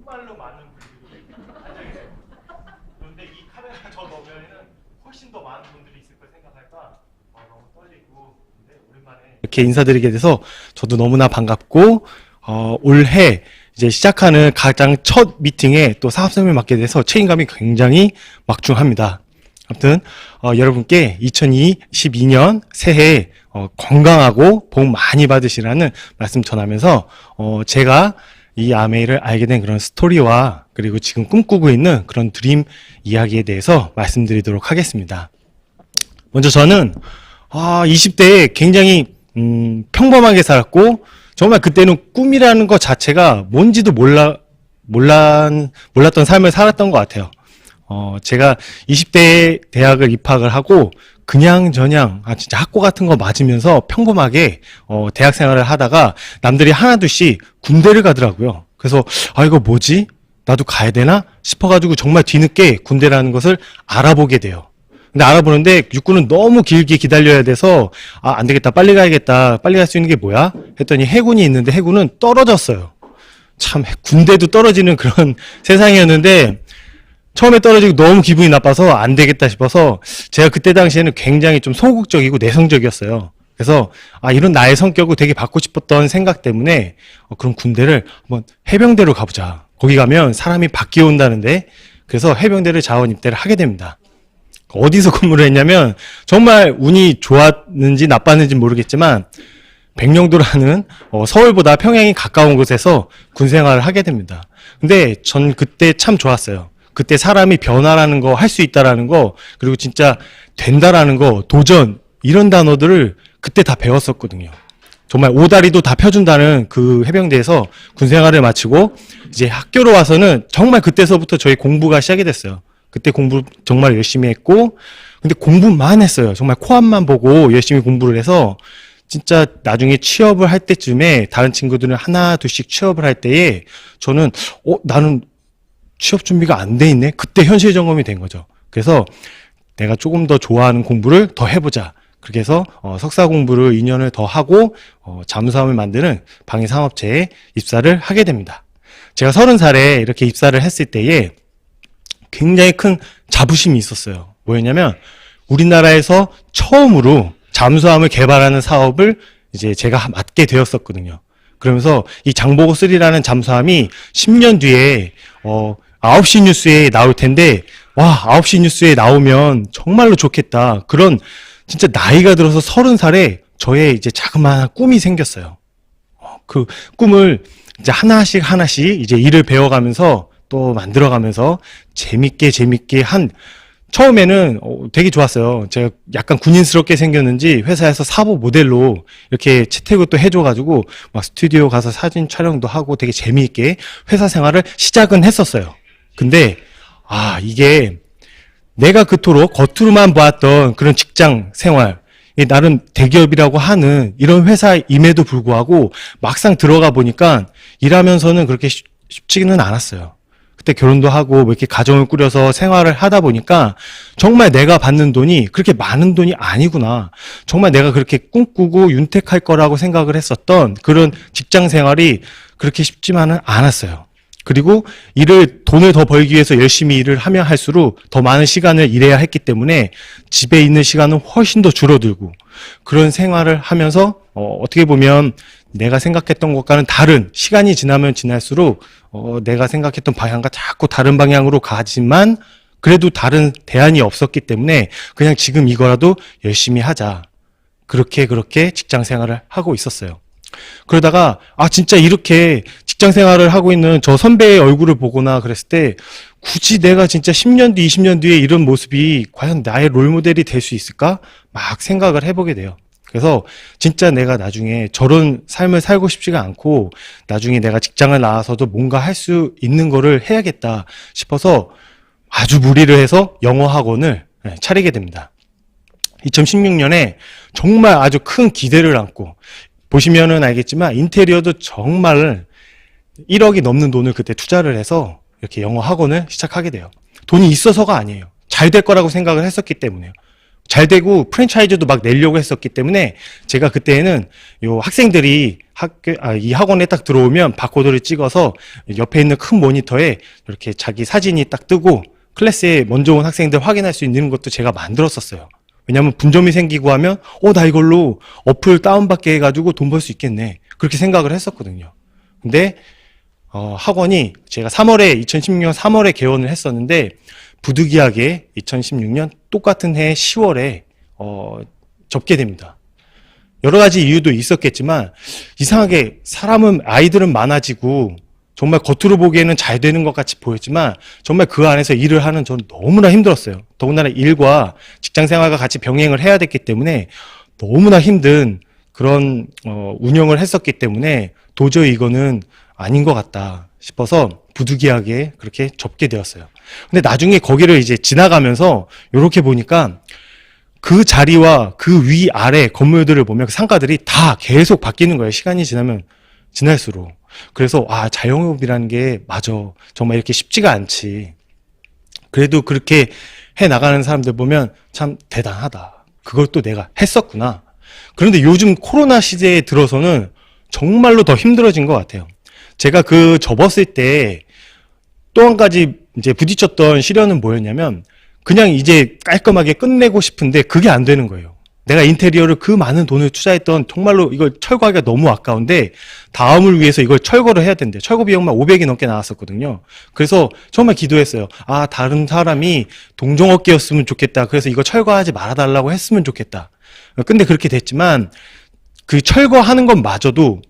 정말로 많은 분들이 앉아 계세요. 그런데 이 카메라 저 너머에는 훨씬 더 많은 분들이 있을 걸 생각하니까 너무 떨리고, 근데 오랜만에 이렇게 인사드리게 돼서 저도 너무나 반갑고, 올해 이제 시작하는 가장 첫 미팅에 또 사업설명을 맡게 돼서 책임감이 굉장히 막중합니다. 아무튼 여러분께 2022년 새해 건강하고 복 많이 받으시라는 말씀 전하면서 제가 이 아메이를 알게 된 그런 스토리와 그리고 지금 꿈꾸고 있는 그런 드림 이야기에 대해서 말씀드리도록 하겠습니다. 먼저 저는 20대에 굉장히 평범하게 살았고, 정말 그때는 꿈이라는 것 자체가 뭔지도 몰랐던 삶을 살았던 것 같아요. 제가 20대에 대학을 입학을 하고 그냥저냥 진짜 학고 같은 거 맞으면서 평범하게 대학 생활을 하다가 남들이 하나둘씩 군대를 가더라고요. 그래서 이거 뭐지? 나도 가야 되나? 싶어가지고 정말 뒤늦게 군대라는 것을 알아보게 돼요. 근데 알아보는데 육군은 너무 길게 기다려야 돼서 안 되겠다, 빨리 가야겠다. 빨리 갈 수 있는 게 뭐야? 했더니 해군이 있는데 해군은 떨어졌어요. 참 군대도 떨어지는 그런 세상이었는데 처음에 떨어지고 너무 기분이 나빠서 안 되겠다 싶어서 제가 그때 당시에는 굉장히 좀 소극적이고 내성적이었어요. 그래서 이런 나의 성격을 되게 받고 싶었던 생각 때문에 그럼 군대를 한번 해병대로 가보자. 거기 가면 사람이 바뀌어 온다는데, 그래서 해병대를 자원 입대를 하게 됩니다. 어디서 근무를 했냐면 정말 운이 좋았는지 나빴는지 모르겠지만 백령도라는 서울보다 평양이 가까운 곳에서 군 생활을 하게 됩니다. 근데 전 그때 참 좋았어요. 그때 사람이 변화라는 거, 할 수 있다라는 거, 그리고 진짜 된다라는 거, 도전, 이런 단어들을 그때 다 배웠었거든요. 정말 오다리도 다 펴준다는 그 해병대에서 군 생활을 마치고 이제 학교로 와서는 정말 그때서부터 저희 공부가 시작이 됐어요. 그때 공부 정말 열심히 했고, 근데 공부만 했어요. 정말 코앞만 보고 열심히 공부를 해서 진짜 나중에 취업을 할 때쯤에 다른 친구들은 하나 둘씩 취업을 할 때에 저는 나는 취업 준비가 안 돼 있네. 그때 현실 점검이 된 거죠. 그래서 내가 조금 더 좋아하는 공부를 더 해보자. 그렇게 해서 석사 공부를 2년을 더 하고 잠수함을 만드는 방위산업체에 입사를 하게 됩니다. 제가 30살에 이렇게 입사를 했을 때에 굉장히 큰 자부심이 있었어요. 뭐였냐면 우리나라에서 처음으로 잠수함을 개발하는 사업을 이제 제가 맡게 되었었거든요. 그러면서 이 장보고 3라는 잠수함이 10년 뒤에 9시 뉴스에 나올 텐데, 9시 뉴스에 나오면 정말로 좋겠다. 그런 진짜 나이가 들어서 30살에 저의 이제 자그마한 꿈이 생겼어요. 그 꿈을 이제 하나씩 이제 일을 배워가면서 또 만들어가면서 재밌게 처음에는 되게 좋았어요. 제가 약간 군인스럽게 생겼는지 회사에서 사보 모델로 이렇게 채택을 또 해줘가지고 막 스튜디오 가서 사진 촬영도 하고 되게 재미있게 회사 생활을 시작은 했었어요. 근데 이게 내가 그토록 겉으로만 보았던 그런 직장 생활, 나름 대기업이라고 하는 이런 회사임에도 불구하고 막상 들어가 보니까 일하면서는 그렇게 쉽지는 않았어요. 그때 결혼도 하고 뭐 이렇게 가정을 꾸려서 생활을 하다 보니까 정말 내가 받는 돈이 그렇게 많은 돈이 아니구나. 정말 내가 그렇게 꿈꾸고 윤택할 거라고 생각을 했었던 그런 직장 생활이 그렇게 쉽지만은 않았어요. 그리고 돈을 더 벌기 위해서 열심히 일을 하면 할수록 더 많은 시간을 일해야 했기 때문에 집에 있는 시간은 훨씬 더 줄어들고, 그런 생활을 하면서 어떻게 보면 내가 생각했던 것과는 다른, 시간이 지나면 지날수록 내가 생각했던 방향과 자꾸 다른 방향으로 가지만 그래도 다른 대안이 없었기 때문에 그냥 지금 이거라도 열심히 하자. 그렇게 직장 생활을 하고 있었어요. 그러다가 진짜 이렇게 직장 생활을 하고 있는 저 선배의 얼굴을 보거나 그랬을 때 굳이 내가 진짜 10년 뒤, 20년 뒤에 이런 모습이 과연 나의 롤모델이 될 수 있을까? 막 생각을 해보게 돼요. 그래서 진짜 내가 나중에 저런 삶을 살고 싶지가 않고 나중에 내가 직장을 나와서도 뭔가 할 수 있는 거를 해야겠다 싶어서 아주 무리를 해서 영어 학원을 차리게 됩니다. 2016년에 정말 아주 큰 기대를 안고, 보시면은 알겠지만 인테리어도 정말 1억이 넘는 돈을 그때 투자를 해서 이렇게 영어 학원을 시작하게 돼요. 돈이 있어서가 아니에요. 잘 될 거라고 생각을 했었기 때문에요. 잘 되고 프랜차이즈도 막 내려고 했었기 때문에 제가 그때는 요 학생들이 이 학원에 딱 들어오면 바코드를 찍어서 옆에 있는 큰 모니터에 이렇게 자기 사진이 딱 뜨고 클래스에 먼저 온 학생들 확인할 수 있는 것도 제가 만들었었어요. 왜냐면 분점이 생기고 하면 나 이걸로 어플 다운받게 해가지고 돈 벌 수 있겠네. 그렇게 생각을 했었거든요. 근데 학원이 제가 2016년 3월에 개원을 했었는데 부득이하게 2016년 똑같은 해 10월에 접게 됩니다. 여러 가지 이유도 있었겠지만 이상하게 아이들은 많아지고 정말 겉으로 보기에는 잘 되는 것 같이 보였지만 정말 그 안에서 일을 하는 저는 너무나 힘들었어요. 더군다나 일과 직장 생활과 같이 병행을 해야 됐기 때문에 너무나 힘든 그런 운영을 했었기 때문에 도저히 이거는 아닌 것 같다 싶어서 부득이하게 그렇게 접게 되었어요. 근데 나중에 거기를 이제 지나가면서 이렇게 보니까 그 자리와 그 위아래 건물들을 보면 그 상가들이 다 계속 바뀌는 거예요. 시간이 지나면 지날수록. 그래서 자영업이라는 게 맞아. 정말 이렇게 쉽지가 않지. 그래도 그렇게 해 나가는 사람들 보면 참 대단하다. 그걸 또 내가 했었구나. 그런데 요즘 코로나 시대에 들어서는 정말로 더 힘들어진 것 같아요. 제가 접었을 때 또 한 가지 이제 부딪혔던 시련은 뭐였냐면 그냥 이제 깔끔하게 끝내고 싶은데 그게 안 되는 거예요. 내가 인테리어를 그 많은 돈을 투자했던 정말로 이걸 철거하기가 너무 아까운데 다음을 위해서 이걸 철거를 해야 된대. 철거 비용만 500이 넘게 나왔었거든요. 그래서 정말 기도했어요. 다른 사람이 동종업계였으면 좋겠다. 그래서 이거 철거하지 말아달라고 했으면 좋겠다. 근데 그렇게 됐지만 그 철거하는 것마저도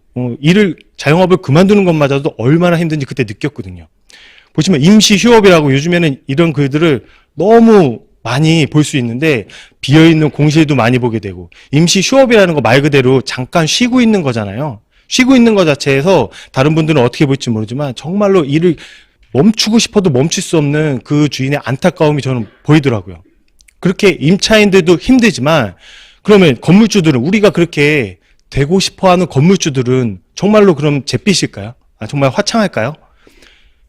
자영업을 그만두는 것마저도 얼마나 힘든지 그때 느꼈거든요. 보시면 임시 휴업이라고 요즘에는 이런 글들을 너무 많이 볼 수 있는데 비어있는 공실도 많이 보게 되고 임시 휴업이라는 거 말 그대로 잠깐 쉬고 있는 거잖아요. 쉬고 있는 거 자체에서 다른 분들은 어떻게 볼지 모르지만 정말로 일을 멈추고 싶어도 멈출 수 없는 그 주인의 안타까움이 저는 보이더라고요. 그렇게 임차인들도 힘들지만 그러면 건물주들은 우리가 그렇게 되고 싶어하는 건물주들은 정말로 그럼 잿빛일까요? 정말 화창할까요?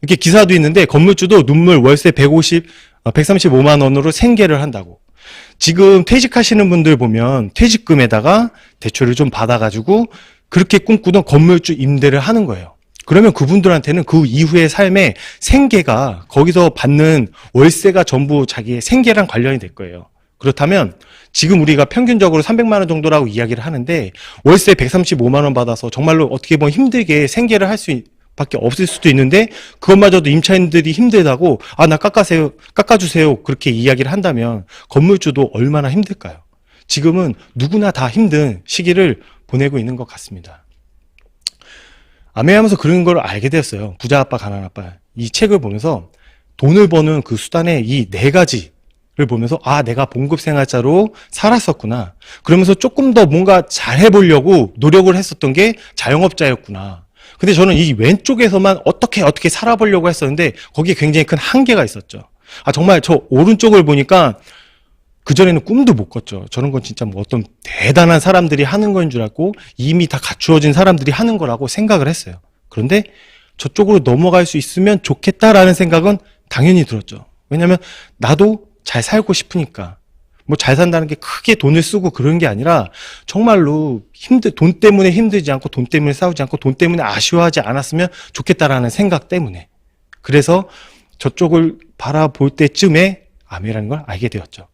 이렇게 기사도 있는데 건물주도 눈물 월세 135만 원으로 생계를 한다고. 지금 퇴직하시는 분들 보면 퇴직금에다가 대출을 좀 받아가지고 그렇게 꿈꾸던 건물주 임대를 하는 거예요. 그러면 그분들한테는 그 이후의 삶의 생계가 거기서 받는 월세가 전부 자기의 생계랑 관련이 될 거예요. 그렇다면 지금 우리가 평균적으로 300만 원 정도라고 이야기를 하는데 월세 135만 원 받아서 정말로 어떻게 보면 힘들게 생계를 할 수 밖에 없을 수도 있는데 그것마저도 임차인들이 힘들다고 나 깎아주세요 그렇게 이야기를 한다면 건물주도 얼마나 힘들까요? 지금은 누구나 다 힘든 시기를 보내고 있는 것 같습니다. 암행하면서 그런 걸 알게 되었어요. 부자 아빠 가난 아빠 이 책을 보면서 돈을 버는 그 수단의 이 4가지를 보면서 내가 봉급생활자로 살았었구나. 그러면서 조금 더 뭔가 잘 해보려고 노력을 했었던 게 자영업자였구나. 근데 저는 이 왼쪽에서만 어떻게 살아보려고 했었는데 거기에 굉장히 큰 한계가 있었죠. 정말 저 오른쪽을 보니까 그전에는 꿈도 못 꿨죠. 저런 건 진짜 뭐 어떤 대단한 사람들이 하는 건 줄 알고 이미 다 갖추어진 사람들이 하는 거라고 생각을 했어요. 그런데 저쪽으로 넘어갈 수 있으면 좋겠다라는 생각은 당연히 들었죠. 왜냐면 나도 잘 살고 싶으니까. 뭐 잘 산다는 게 크게 돈을 쓰고 그런 게 아니라 정말로 돈 때문에 힘들지 않고 돈 때문에 싸우지 않고 돈 때문에 아쉬워하지 않았으면 좋겠다라는 생각 때문에. 그래서 저쪽을 바라볼 때쯤에 암이라는 걸 알게 되었죠.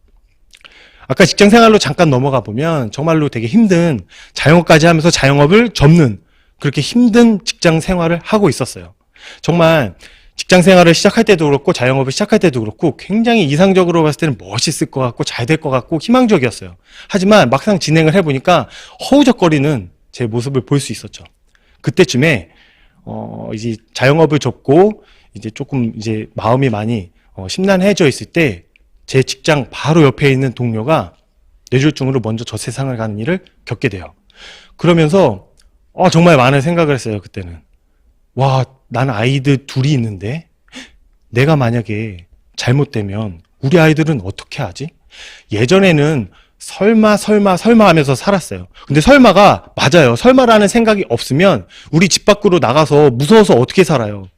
아까 직장 생활로 잠깐 넘어가 보면 정말로 되게 힘든 자영업까지 하면서 자영업을 접는 그렇게 힘든 직장 생활을 하고 있었어요. 정말 직장 생활을 시작할 때도 그렇고 자영업을 시작할 때도 그렇고 굉장히 이상적으로 봤을 때는 멋있을 것 같고 잘 될 것 같고 희망적이었어요. 하지만 막상 진행을 해보니까 허우적거리는 제 모습을 볼 수 있었죠. 그때쯤에 이제 자영업을 접고 이제 조금 이제 마음이 많이 심란해져 있을 때 제 직장 바로 옆에 있는 동료가 뇌졸중으로 먼저 저 세상을 가는 일을 겪게 돼요. 그러면서 정말 많은 생각을 했어요. 그때는 나는 아이들 둘이 있는데 내가 만약에 잘못되면 우리 아이들은 어떻게 하지? 예전에는 설마 하면서 살았어요. 근데 설마가 맞아요. 설마라는 생각이 없으면 우리 집 밖으로 나가서 무서워서 어떻게 살아요?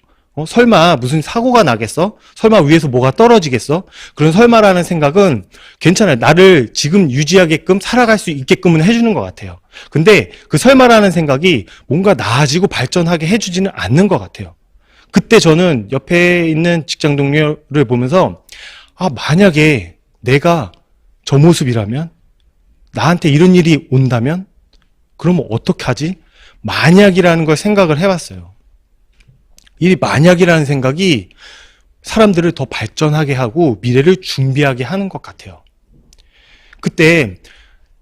설마 무슨 사고가 나겠어? 설마 위에서 뭐가 떨어지겠어? 그런 설마라는 생각은 괜찮아요. 나를 지금 유지하게끔 살아갈 수 있게끔은 해주는 것 같아요. 근데 그 설마라는 생각이 뭔가 나아지고 발전하게 해주지는 않는 것 같아요. 그때 저는 옆에 있는 직장 동료를 보면서 만약에 내가 저 모습이라면, 나한테 이런 일이 온다면 그러면 어떻게 하지? 만약이라는 걸 생각을 해봤어요. 이 만약이라는 생각이 사람들을 더 발전하게 하고 미래를 준비하게 하는 것 같아요. 그때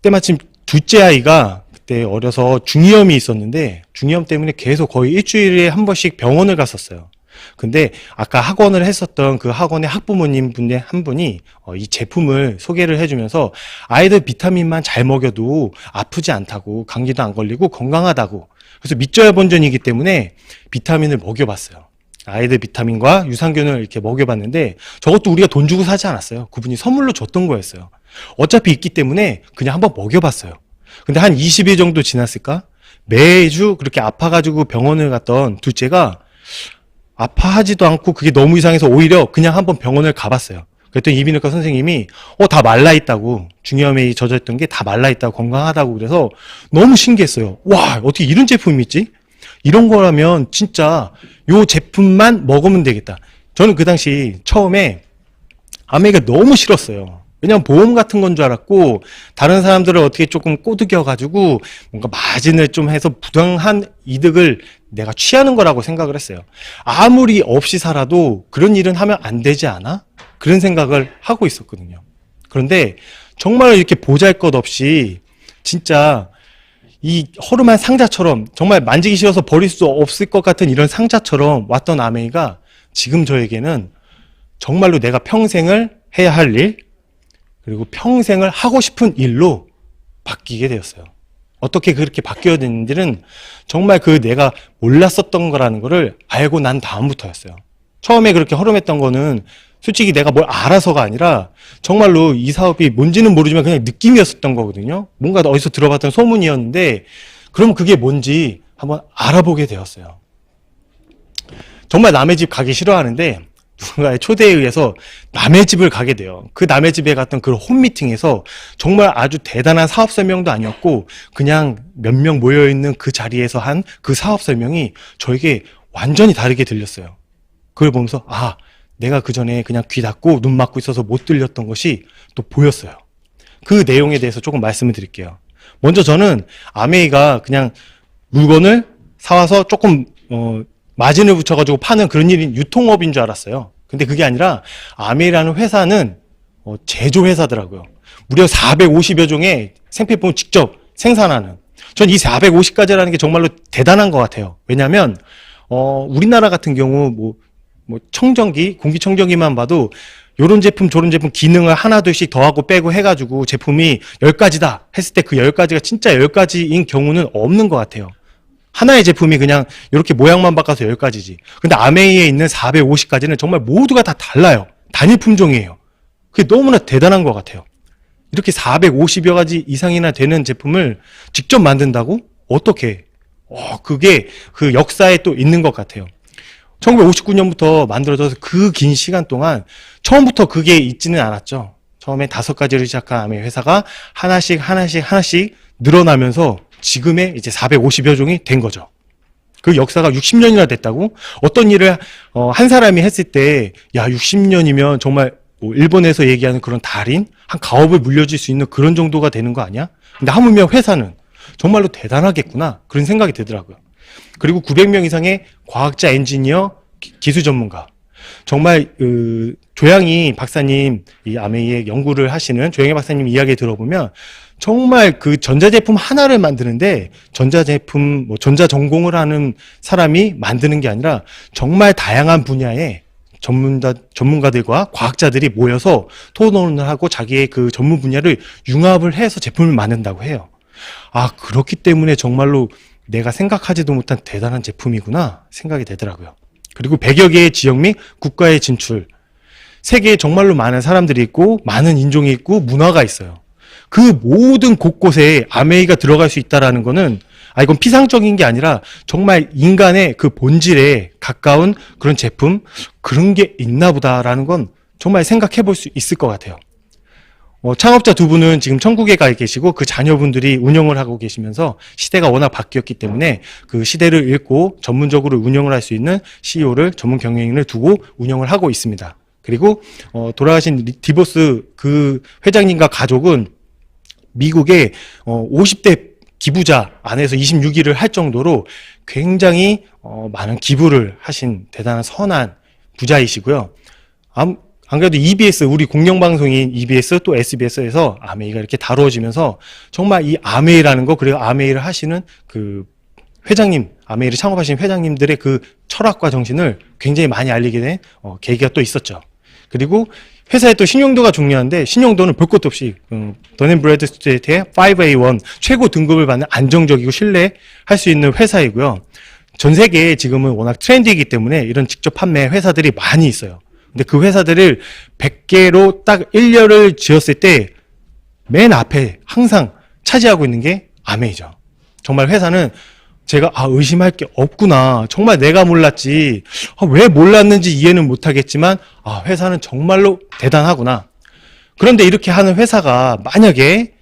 때마침 둘째 아이가 그때 어려서 중이염이 있었는데 중이염 때문에 계속 거의 일주일에 한 번씩 병원을 갔었어요. 근데 아까 학원을 했었던 그 학원의 학부모님 분의 한 분이 이 제품을 소개를 해주면서 아이들 비타민만 잘 먹여도 아프지 않다고, 감기도 안 걸리고 건강하다고. 그래서 믿져야 본전이기 때문에 비타민을 먹여봤어요. 아이들 비타민과 유산균을 이렇게 먹여봤는데 저것도 우리가 돈 주고 사지 않았어요. 그분이 선물로 줬던 거였어요. 어차피 있기 때문에 그냥 한번 먹여봤어요. 근데 한 20일 정도 지났을까? 매주 그렇게 아파가지고 병원을 갔던 둘째가 아파하지도 않고 그게 너무 이상해서 오히려 그냥 한번 병원을 가봤어요. 그랬더니 이비인후과 선생님이 다 말라있다고, 중이염에 젖어있던 게 다 말라있다고, 건강하다고 그래서 너무 신기했어요. 와, 어떻게 이런 제품이 있지? 이런 거라면 진짜 요 제품만 먹으면 되겠다. 저는 그 당시 처음에 아메이가 너무 싫었어요. 왜냐면 보험 같은 건 줄 알았고 다른 사람들을 어떻게 조금 꼬드겨가지고 뭔가 마진을 좀 해서 부당한 이득을 내가 취하는 거라고 생각을 했어요. 아무리 없이 살아도 그런 일은 하면 안 되지 않아? 그런 생각을 하고 있었거든요. 그런데 정말 이렇게 보잘것없이 진짜 이 허름한 상자처럼 정말 만지기 싫어서 버릴 수 없을 것 같은 이런 상자처럼 왔던 아메이가 지금 저에게는 정말로 내가 평생을 해야 할 일, 그리고 평생을 하고 싶은 일로 바뀌게 되었어요. 어떻게 그렇게 바뀌어야 되는지는 정말 그 내가 몰랐었던 거라는 거를 알고 난 다음부터였어요. 처음에 그렇게 허름했던 거는 솔직히 내가 뭘 알아서가 아니라 정말로 이 사업이 뭔지는 모르지만 그냥 느낌이었었던 거거든요. 뭔가 어디서 들어봤던 소문이었는데 그럼 그게 뭔지 한번 알아보게 되었어요. 정말 남의 집 가기 싫어하는데 누군가의 초대에 의해서 남의 집을 가게 돼요. 그 남의 집에 갔던 그 홈미팅에서 정말 아주 대단한 사업 설명도 아니었고 그냥 몇 명 모여있는 그 자리에서 한 그 사업 설명이 저에게 완전히 다르게 들렸어요. 그걸 보면서 내가 그 전에 그냥 귀 닫고 눈 막고 있어서 못 들렸던 것이 또 보였어요. 그 내용에 대해서 조금 말씀을 드릴게요. 먼저 저는 아메이가 그냥 물건을 사와서 조금 마진을 붙여가지고 파는 그런 일인 유통업인 줄 알았어요. 근데 그게 아니라 아메이라는 회사는 제조회사더라고요. 무려 450여 종의 생필품을 직접 생산하는. 전 이 450가지라는 게 정말로 대단한 것 같아요. 왜냐하면 우리나라 같은 경우 뭐 청정기, 공기청정기만 봐도 요런 제품 저런 제품 기능을 하나 둘씩 더하고 빼고 해가지고 제품이 10가지다 했을 때 그 10가지가 진짜 10가지인 경우는 없는 것 같아요. 하나의 제품이 그냥 이렇게 모양만 바꿔서 10가지지. 근데 아메이에 있는 450가지는 정말 모두가 다 달라요. 단일 품종이에요. 그게 너무나 대단한 것 같아요. 이렇게 450여 가지 이상이나 되는 제품을 직접 만든다고? 어떻게? 그게 그 역사에 또 있는 것 같아요. 1959년부터 만들어져서 그 긴 시간 동안 처음부터 그게 있지는 않았죠. 처음에 5가지를 시작한 아메이 회사가 하나씩 늘어나면서 지금의 이제 450여 종이 된 거죠. 그 역사가 60년이나 됐다고? 어떤 일을 한 사람이 했을 때 60년이면 정말 일본에서 얘기하는 그런 달인? 한 가업을 물려줄 수 있는 그런 정도가 되는 거 아니야? 근데 하물며 회사는 정말로 대단하겠구나 그런 생각이 들더라고요. 그리고 900명 이상의 과학자, 엔지니어, 기술 전문가. 정말 조양희 박사님, 이 아메이의 연구를 하시는 조양희 박사님 이야기 들어보면 정말 그 전자제품 하나를 만드는데 전자제품, 전자전공을 하는 사람이 만드는 게 아니라 정말 다양한 분야의 전문가들과 과학자들이 모여서 토론을 하고 자기의 그 전문 분야를 융합을 해서 제품을 만든다고 해요. 그렇기 때문에 정말로 내가 생각하지도 못한 대단한 제품이구나 생각이 되더라고요. 그리고 100여 개의 지역 및 국가의 진출. 세계에 정말로 많은 사람들이 있고 많은 인종이 있고 문화가 있어요. 그 모든 곳곳에 아메이가 들어갈 수 있다는 거는 이건 피상적인 게 아니라 정말 인간의 그 본질에 가까운 그런 제품, 그런 게 있나 보다라는 건 정말 생각해 볼 수 있을 것 같아요. 창업자 두 분은 지금 천국에 가 계시고 그 자녀분들이 운영을 하고 계시면서 시대가 워낙 바뀌었기 때문에 그 시대를 읽고 전문적으로 운영을 할 수 있는 CEO를 전문 경영인을 두고 운영을 하고 있습니다. 그리고 돌아가신 디보스 그 회장님과 가족은 미국의 50대 기부자 안에서 26위를 할 정도로 굉장히 많은 기부를 하신 대단한 선한 부자이시고요. 안 그래도 EBS, 우리 공영방송인 EBS 또 SBS에서 아메이가 이렇게 다루어지면서 정말 이 아메이라는 거, 그리고 아메이를 하시는 그 회장님, 아메이를 창업하신 회장님들의 그 철학과 정신을 굉장히 많이 알리게 된 계기가 또 있었죠. 그리고 회사의 또 신용도가 중요한데, 신용도는 볼 것도 없이 던앤브래드스트리트의 5A1 최고 등급을 받는 안정적이고 신뢰할 수 있는 회사이고요. 전 세계에 지금은 워낙 트렌드이기 때문에 이런 직접 판매 회사들이 많이 있어요. 근데 그 회사들을 100개로 딱 1년을 지었을 때 맨 앞에 항상 차지하고 있는 게 아메이죠. 정말 회사는 제가 의심할 게 없구나. 정말 내가 몰랐지. 왜 몰랐는지 이해는 못하겠지만 회사는 정말로 대단하구나. 그런데 이렇게 하는 회사가 만약에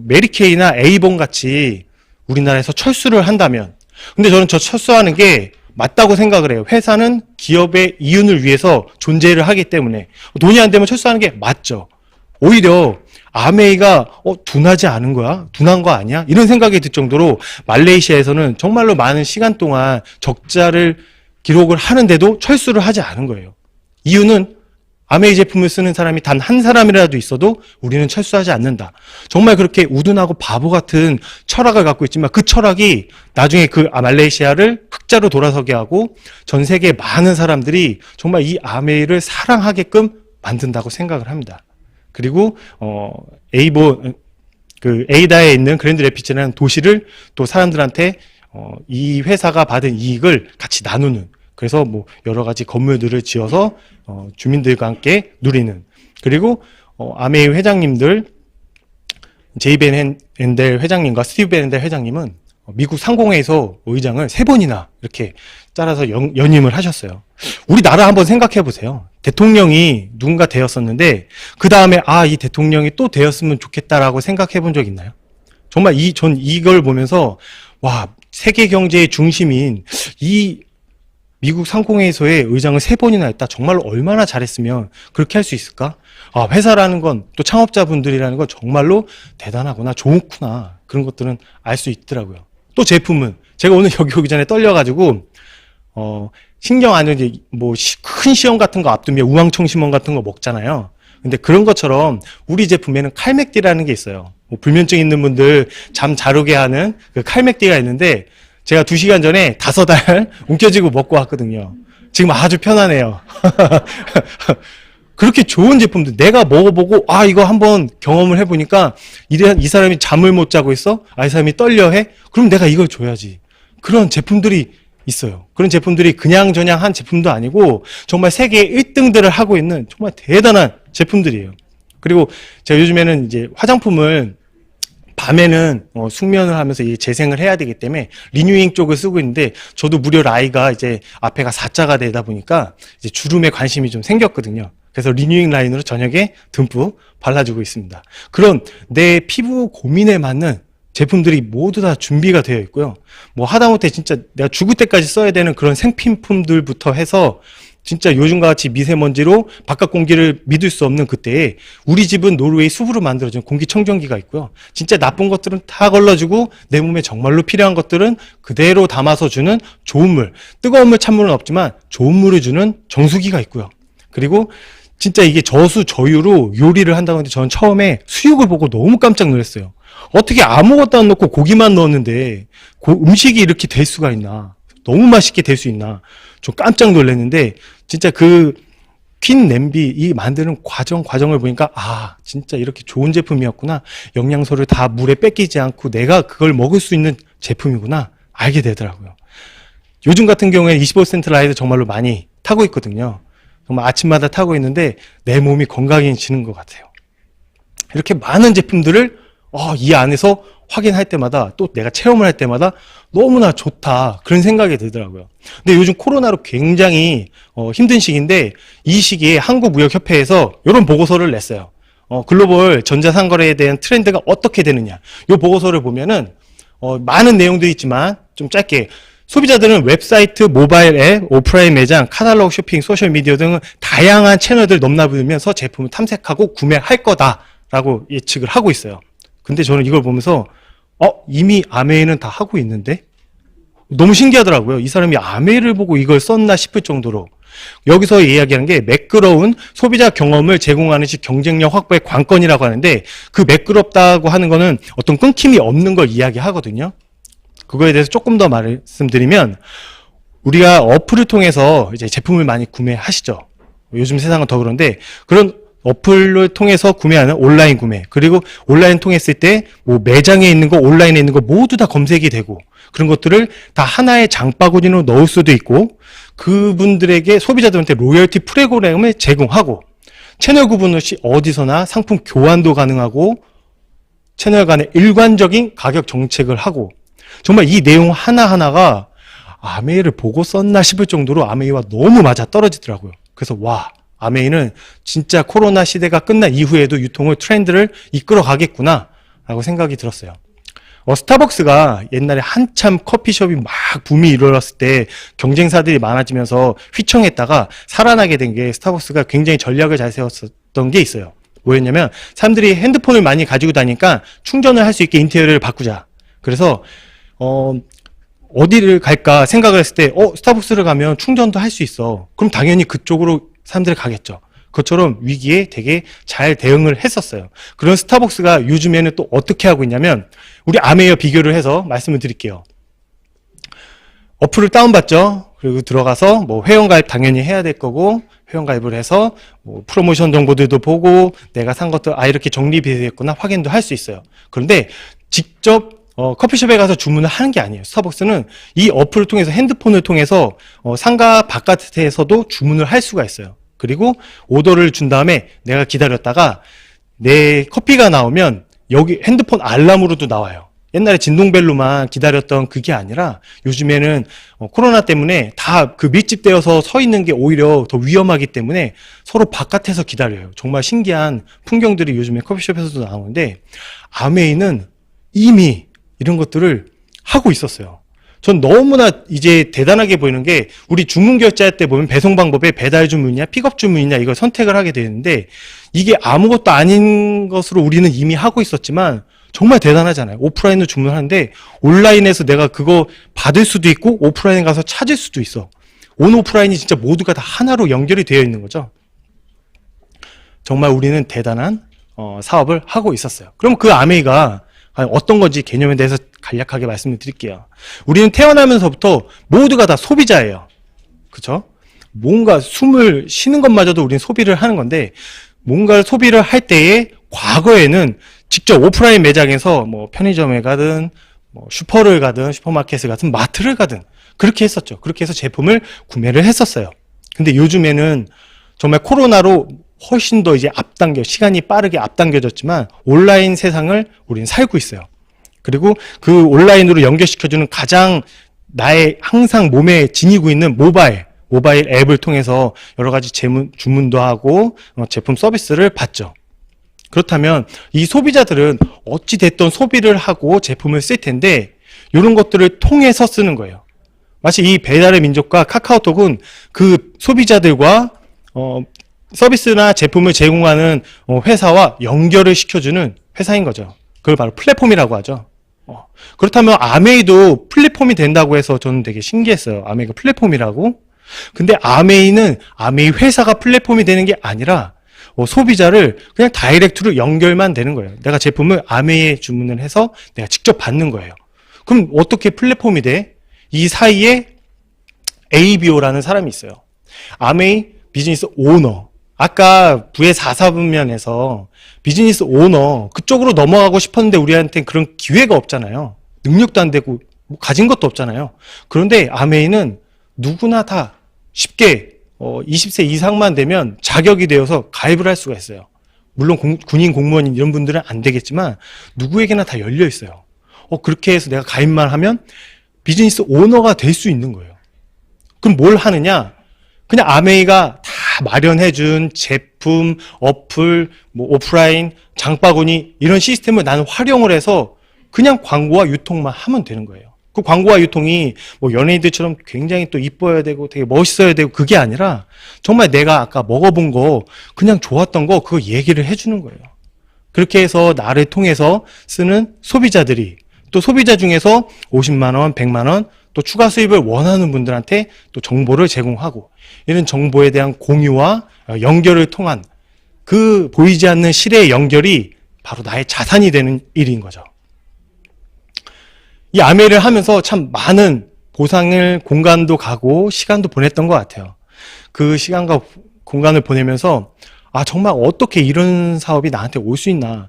메리케이나 에이본 같이 우리나라에서 철수를 한다면, 근데 저는 저 철수하는 게 맞다고 생각을 해요. 회사는 기업의 이윤을 위해서 존재를 하기 때문에 돈이 안 되면 철수하는 게 맞죠. 오히려 아메이가 둔하지 않은 거야? 둔한 거 아니야? 이런 생각이 들 정도로 말레이시아에서는 정말로 많은 시간 동안 적자를 기록을 하는데도 철수를 하지 않은 거예요. 이유는 아메이 제품을 쓰는 사람이 단 한 사람이라도 있어도 우리는 철수하지 않는다. 정말 그렇게 우둔하고 바보 같은 철학을 갖고 있지만 그 철학이 나중에 그 말레이시아를 흑자로 돌아서게 하고 전 세계 많은 사람들이 정말 이 아메이를 사랑하게끔 만든다고 생각을 합니다. 그리고 에이다에 있는 그랜드 레피츠라는 도시를 또 사람들한테 이 회사가 받은 이익을 같이 나누는, 그래서 뭐 여러 가지 건물들을 지어서 주민들과 함께 누리는, 그리고 아메이 회장님들 제이 벤 헨델 회장님과 스티브 벤 헨델 회장님은 미국 상공회의소 의장을 3번이나 이렇게 짜라서 연임을 하셨어요. 우리나라 한번 생각해 보세요. 대통령이 누군가 되었었는데 그 다음에 이 대통령이 또 되었으면 좋겠다라고 생각해 본 적 있나요? 정말 전 이걸 보면서 세계 경제의 중심인 이 미국 상공회의소의 의장을 3번이나 했다. 정말로 얼마나 잘했으면 그렇게 할 수 있을까? 회사라는 건, 또 창업자분들이라는 건 정말로 대단하구나, 좋구나, 그런 것들은 알 수 있더라고요. 또 제품은 제가 오늘 여기 오기 전에 떨려가지고 신경 안 쓰는 큰 시험 같은 거 앞두면 우황청심원 같은 거 먹잖아요. 근데 그런 것처럼 우리 제품에는 칼맥디라는 게 있어요. 불면증 있는 분들 잠 잘 오게 하는 그 칼맥디가 있는데 제가 2시간 전에 5알 움켜쥐고 먹고 왔거든요. 지금 아주 편하네요. 그렇게 좋은 제품들 내가 먹어보고 이거 한번 경험을 해보니까 이 사람이 잠을 못 자고 있어? 이 사람이 떨려해? 그럼 내가 이걸 줘야지. 그런 제품들이 있어요. 그런 제품들이 그냥저냥 한 제품도 아니고 정말 세계 1등들을 하고 있는 정말 대단한 제품들이에요. 그리고 제가 요즘에는 이제 화장품을 밤에는 숙면을 하면서 재생을 해야 되기 때문에 리뉴잉 쪽을 쓰고 있는데, 저도 무려 라이가 이제 앞에가 4자가 되다 보니까 이제 주름에 관심이 좀 생겼거든요. 그래서 리뉴잉 라인으로 저녁에 듬뿍 발라주고 있습니다. 그런 내 피부 고민에 맞는 제품들이 모두 다 준비가 되어 있고요. 하다못해 진짜 내가 죽을 때까지 써야 되는 그런 생필품들부터 해서 진짜 요즘과 같이 미세먼지로 바깥 공기를 믿을 수 없는 그때에 우리 집은 노르웨이 숲으로 만들어진 공기청정기가 있고요. 진짜 나쁜 것들은 다 걸러주고 내 몸에 정말로 필요한 것들은 그대로 담아서 주는 좋은 물, 뜨거운 물, 찬물은 없지만 좋은 물을 주는 정수기가 있고요. 그리고 진짜 이게 저수저유로 요리를 한다고 하는데 저는 처음에 수육을 보고 너무 깜짝 놀랐어요. 어떻게 아무것도 안 넣고 고기만 넣었는데 음식이 이렇게 될 수가 있나, 너무 맛있게 될 수 있나, 좀 깜짝 놀랐는데 진짜 그 퀸 냄비 이 만드는 과정을 보니까 진짜 이렇게 좋은 제품이었구나, 영양소를 다 물에 뺏기지 않고 내가 그걸 먹을 수 있는 제품이구나 알게 되더라고요. 요즘 같은 경우에 25센트 라이드 정말로 많이 타고 있거든요. 정말 아침마다 타고 있는데 내 몸이 건강해지는 것 같아요. 이렇게 많은 제품들을 이 안에서 확인할 때마다 또 내가 체험을 할 때마다 너무나 좋다 그런 생각이 들더라고요. 근데 요즘 코로나로 굉장히 힘든 시기인데 이 시기에 한국무역협회에서 이런 보고서를 냈어요. 글로벌 전자상거래에 대한 트렌드가 어떻게 되느냐. 이 보고서를 보면은 많은 내용도 있지만 좀 짧게 소비자들은 웹사이트, 모바일 앱, 오프라인 매장, 카탈로그 쇼핑, 소셜미디어 등 다양한 채널들 넘나들면서 제품을 탐색하고 구매할 거다라고 예측을 하고 있어요. 근데 저는 이걸 보면서 이미 아메이는 다 하고 있는데? 너무 신기하더라고요. 이 사람이 아메이를 보고 이걸 썼나 싶을 정도로. 여기서 이야기하는 게 매끄러운 소비자 경험을 제공하는 시 경쟁력 확보의 관건이라고 하는데 그 매끄럽다고 하는 거는 어떤 끊김이 없는 걸 이야기하거든요. 그거에 대해서 조금 더 말씀드리면 우리가 어플을 통해서 이제 제품을 많이 구매하시죠. 요즘 세상은 더 그런데 그런 어플을 통해서 구매하는 온라인 구매 그리고 온라인 통했을 때 뭐 매장에 있는 거 온라인에 있는 거 모두 다 검색이 되고 그런 것들을 다 하나의 장바구니로 넣을 수도 있고 그분들에게 소비자들한테 로열티 프로그램을 제공하고 채널 구분 없이 어디서나 상품 교환도 가능하고 채널 간의 일관적인 가격 정책을 하고 정말 이 내용 하나하나가 아메이를 보고 썼나 싶을 정도로 아메이와 너무 맞아 떨어지더라고요. 그래서 와 아메이는 진짜 코로나 시대가 끝난 이후에도 유통을 트렌드를 이끌어 가겠구나 라고 생각이 들었어요. 스타벅스가 옛날에 한참 커피숍이 막 붐이 일어났을 때 경쟁사들이 많아지면서 휘청했다가 살아나게 된 게 스타벅스가 굉장히 전략을 잘 세웠었던 게 있어요. 뭐였냐면 사람들이 핸드폰을 많이 가지고 다니니까 충전을 할 수 있게 인테리어를 바꾸자. 그래서 어디를 갈까 생각을 했을 때 스타벅스를 가면 충전도 할 수 있어. 그럼 당연히 그쪽으로 사람들이 가겠죠. 그것처럼 위기에 되게 잘 대응을 했었어요. 그런 스타벅스가 요즘에는 또 어떻게 하고 있냐면 우리 아메이와 비교를 해서 말씀을 드릴게요. 어플을 다운받죠. 그리고 들어가서 뭐 회원가입 당연히 해야 될 거고 회원가입을 해서 뭐 프로모션 정보들도 보고 내가 산 것도 이렇게 정립이 되었구나 확인도 할 수 있어요. 그런데 직접 커피숍에 가서 주문을 하는 게 아니에요. 스타벅스는 이 어플을 통해서 핸드폰을 통해서 상가 바깥에서도 주문을 할 수가 있어요. 그리고 오더를 준 다음에 내가 기다렸다가 내 커피가 나오면 여기 핸드폰 알람으로도 나와요. 옛날에 진동벨로만 기다렸던 그게 아니라 요즘에는 코로나 때문에 다 그 밀집되어서 서 있는 게 오히려 더 위험하기 때문에 서로 바깥에서 기다려요. 정말 신기한 풍경들이 요즘에 커피숍에서도 나오는데 아메이는 이미 이런 것들을 하고 있었어요. 전 너무나 이제 대단하게 보이는 게 우리 주문 결제할 때 보면 배송 방법에 배달 주문이냐 픽업 주문이냐 이걸 선택을 하게 되는데 이게 아무것도 아닌 것으로 우리는 이미 하고 있었지만 정말 대단하잖아요. 오프라인으로 주문하는데 온라인에서 내가 그거 받을 수도 있고 오프라인에 가서 찾을 수도 있어. 온 오프라인이 진짜 모두가 다 하나로 연결이 되어 있는 거죠. 정말 우리는 대단한 사업을 하고 있었어요. 그럼 그 아메이가 어떤 건지 개념에 대해서 간략하게 말씀을 드릴게요. 우리는 태어나면서부터 모두가 다 소비자예요. 그렇죠? 뭔가 숨을 쉬는 것마저도 우리는 소비를 하는 건데 뭔가를 소비를 할 때에 과거에는 직접 오프라인 매장에서 뭐 편의점에 가든 뭐 슈퍼를 가든 슈퍼마켓을 가든 마트를 가든 그렇게 했었죠. 그렇게 해서 제품을 구매를 했었어요. 근데 요즘에는 정말 코로나로 훨씬 더 이제 시간이 빠르게 앞당겨졌지만 온라인 세상을 우리는 살고 있어요. 그리고 그 온라인으로 연결시켜주는 가장 나의 항상 몸에 지니고 있는 모바일 앱을 통해서 여러 가지 주문도 하고 제품 서비스를 받죠. 그렇다면 이 소비자들은 어찌 됐든 소비를 하고 제품을 쓸 텐데 이런 것들을 통해서 쓰는 거예요. 마치 이 배달의 민족과 카카오톡은 그 소비자들과 서비스나 제품을 제공하는 회사와 연결을 시켜주는 회사인 거죠. 그걸 바로 플랫폼이라고 하죠. 그렇다면 아메이도 플랫폼이 된다고 해서 저는 되게 신기했어요. 아메이가 플랫폼이라고. 근데 아메이는 아메이 회사가 플랫폼이 되는 게 아니라 소비자를 그냥 다이렉트로 연결만 되는 거예요. 내가 제품을 아메이에 주문을 해서 내가 직접 받는 거예요. 그럼 어떻게 플랫폼이 돼? 이 사이에 ABO라는 사람이 있어요. 아메이 비즈니스 오너. 아까 부의 4사분면에서 비즈니스 오너 그쪽으로 넘어가고 싶었는데 우리한테는 그런 기회가 없잖아요. 능력도 안 되고 뭐 가진 것도 없잖아요. 그런데 아메이는 누구나 다 쉽게 20세 이상만 되면 자격이 되어서 가입을 할 수가 있어요. 물론 군인 공무원 이런 분들은 안 되겠지만 누구에게나 다 열려 있어요. 그렇게 해서 내가 가입만 하면 비즈니스 오너가 될 수 있는 거예요. 그럼 뭘 하느냐? 그냥 아메이가 다 마련해준 제품, 어플, 뭐 오프라인, 장바구니 이런 시스템을 나는 활용을 해서 그냥 광고와 유통만 하면 되는 거예요. 그 광고와 유통이 뭐 연예인들처럼 굉장히 또 이뻐야 되고 되게 멋있어야 되고 그게 아니라 정말 내가 아까 먹어본 거 그냥 좋았던 거 그거 얘기를 해주는 거예요. 그렇게 해서 나를 통해서 쓰는 소비자들이 또 소비자 중에서 50만 원, 100만 원 또 추가 수입을 원하는 분들한테 또 정보를 제공하고 이런 정보에 대한 공유와 연결을 통한 그 보이지 않는 실의 연결이 바로 나의 자산이 되는 일인 거죠. 이 아메이를 하면서 참 많은 보상을 공간도 가고 시간도 보냈던 것 같아요. 그 시간과 공간을 보내면서 정말 어떻게 이런 사업이 나한테 올 수 있나.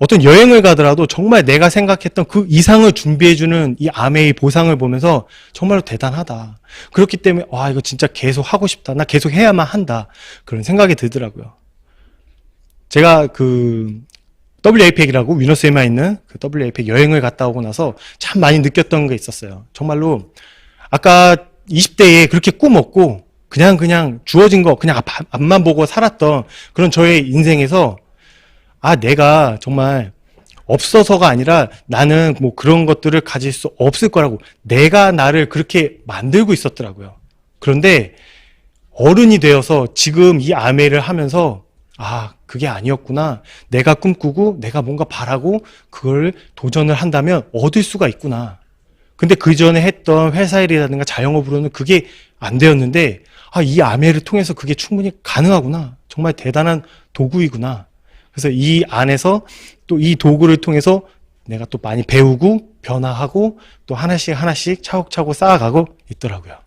어떤 여행을 가더라도 정말 내가 생각했던 그 이상을 준비해주는 이 아메이 보상을 보면서 정말로 대단하다. 그렇기 때문에 이거 진짜 계속 하고 싶다. 나 계속 해야만 한다. 그런 생각이 들더라고요. 제가 그 WAPEC이라고 위너스에만 있는 그 WAPEC 여행을 갔다 오고 나서 참 많이 느꼈던 게 있었어요. 정말로 아까 20대에 그렇게 꿈 없고 그냥 주어진 거 그냥 앞만 보고 살았던 그런 저의 인생에서 내가 정말 없어서가 아니라 나는 뭐 그런 것들을 가질 수 없을 거라고 내가 나를 그렇게 만들고 있었더라고요. 그런데 어른이 되어서 지금 이 아메이를 하면서 그게 아니었구나. 내가 꿈꾸고 내가 뭔가 바라고 그걸 도전을 한다면 얻을 수가 있구나. 근데 그 전에 했던 회사 일이라든가 자영업으로는 그게 안 되었는데 이 아메이를 통해서 그게 충분히 가능하구나. 정말 대단한 도구이구나. 그래서 이 안에서 또 이 도구를 통해서 내가 또 많이 배우고 변화하고 또 하나씩 차곡차곡 쌓아가고 있더라고요.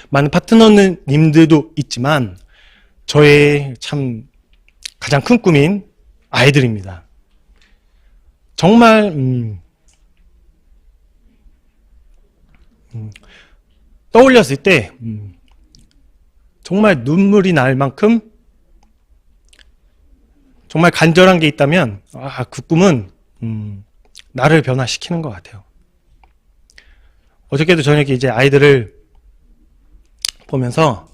많은 파트너님들도 있지만 저의 참 가장 큰 꿈인 아이들입니다. 정말 떠올렸을 때 정말 눈물이 날 만큼 정말 간절한 게 있다면 그 꿈은 나를 변화시키는 것 같아요. 어저께도 저녁에 이제 아이들을 보면서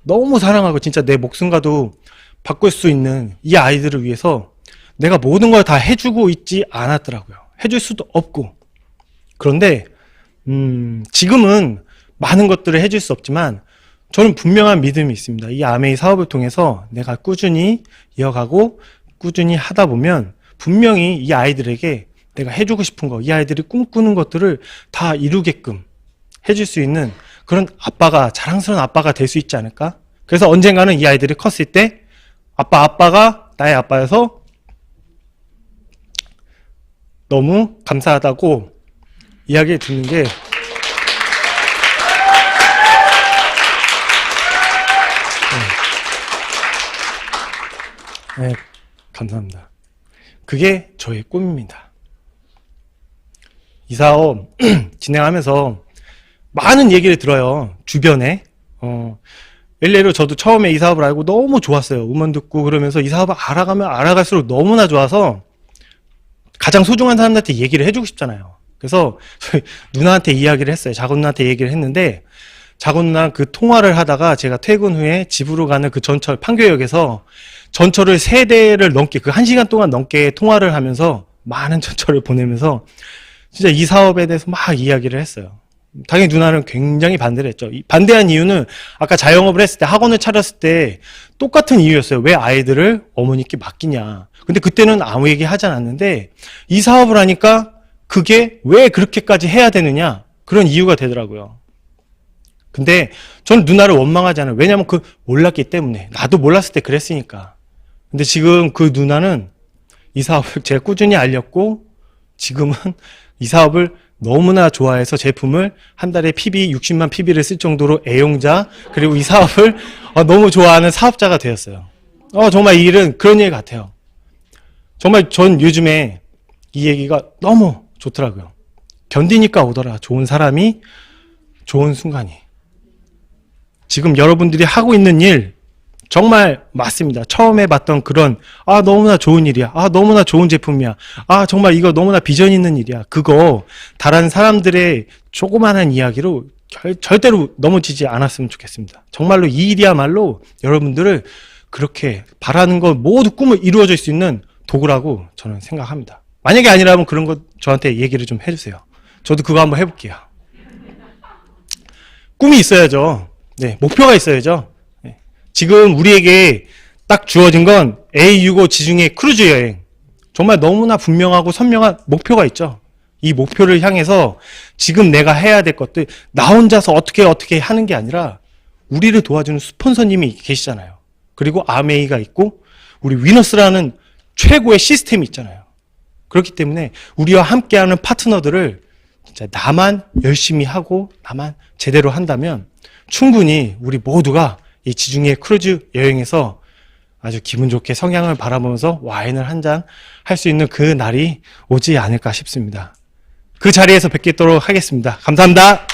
너무 사랑하고 진짜 내 목숨과도 바꿀 수 있는 이 아이들을 위해서 내가 모든 걸 다 해주고 있지 않았더라고요. 해줄 수도 없고. 그런데 지금은 많은 것들을 해줄 수 없지만 저는 분명한 믿음이 있습니다. 이 아메이 사업을 통해서 내가 꾸준히 이어가고 꾸준히 하다 보면 분명히 이 아이들에게 내가 해주고 싶은 거, 이 아이들이 꿈꾸는 것들을 다 이루게끔 해줄 수 있는 그런 아빠가, 자랑스러운 아빠가 될 수 있지 않을까? 그래서 언젠가는 이 아이들이 컸을 때 아빠가 나의 아빠여서 너무 감사하다고 이야기 듣는 게 네, 감사합니다. 그게 저의 꿈입니다. 이 사업 진행하면서 많은 얘기를 들어요. 주변에. 일례로 저도 처음에 이 사업을 알고 너무 좋았어요. 음원 듣고 그러면서 이 사업을 알아가면 알아갈수록 너무나 좋아서 가장 소중한 사람들한테 얘기를 해주고 싶잖아요. 그래서 저희 누나한테 이야기를 했어요. 작은 누나한테 얘기를 했는데 작은 누나랑 그 통화를 하다가 제가 퇴근 후에 집으로 가는 그 전철 판교역에서 전철을 3대를 넘게 그 1시간 동안 넘게 통화를 하면서 많은 전철을 보내면서 진짜 이 사업에 대해서 막 이야기를 했어요. 당연히 누나는 굉장히 반대를 했죠. 반대한 이유는 아까 자영업을 했을 때 학원을 차렸을 때 똑같은 이유였어요. 왜 아이들을 어머니께 맡기냐. 근데 그때는 아무 얘기 하지 않았는데 이 사업을 하니까 그게 왜 그렇게까지 해야 되느냐. 그런 이유가 되더라고요. 근데 저는 누나를 원망하지 않아요. 왜냐면 그 몰랐기 때문에. 나도 몰랐을 때 그랬으니까. 근데 지금 그 누나는 이 사업을 제가 꾸준히 알렸고 지금은 이 사업을 너무나 좋아해서 제품을 한 달에 PB 60만 PB를 쓸 정도로 애용자 그리고 이 사업을 너무 좋아하는 사업자가 되었어요. 정말 이 일은 그런 일 같아요. 정말 전 요즘에 이 얘기가 너무 좋더라고요. 견디니까 오더라. 좋은 사람이 좋은 순간이. 지금 여러분들이 하고 있는 일 정말 맞습니다. 처음에 봤던 그런 너무나 좋은 일이야. 너무나 좋은 제품이야. 정말 이거 너무나 비전 있는 일이야. 그거 다른 사람들의 조그마한 이야기로 절대로 넘어지지 않았으면 좋겠습니다. 정말로 이 일이야말로 여러분들을 그렇게 바라는 것 모두 꿈을 이루어질 수 있는 도구라고 저는 생각합니다. 만약에 아니라면 그런 거 저한테 얘기를 좀 해주세요. 저도 그거 한번 해볼게요. 꿈이 있어야죠. 네, 목표가 있어야죠. 네. 지금 우리에게 딱 주어진 건 A65 지중해 크루즈 여행. 정말 너무나 분명하고 선명한 목표가 있죠. 이 목표를 향해서 지금 내가 해야 될 것들, 나 혼자서 어떻게 하는 게 아니라 우리를 도와주는 스폰서님이 계시잖아요. 그리고 아메이가 있고 우리 위너스라는 최고의 시스템이 있잖아요. 그렇기 때문에 우리와 함께하는 파트너들을 진짜 나만 열심히 하고 나만 제대로 한다면 충분히 우리 모두가 이 지중해 크루즈 여행에서 아주 기분 좋게 성향을 바라보면서 와인을 한 잔 할 수 있는 그 날이 오지 않을까 싶습니다. 그 자리에서 뵙겠도록 하겠습니다. 감사합니다.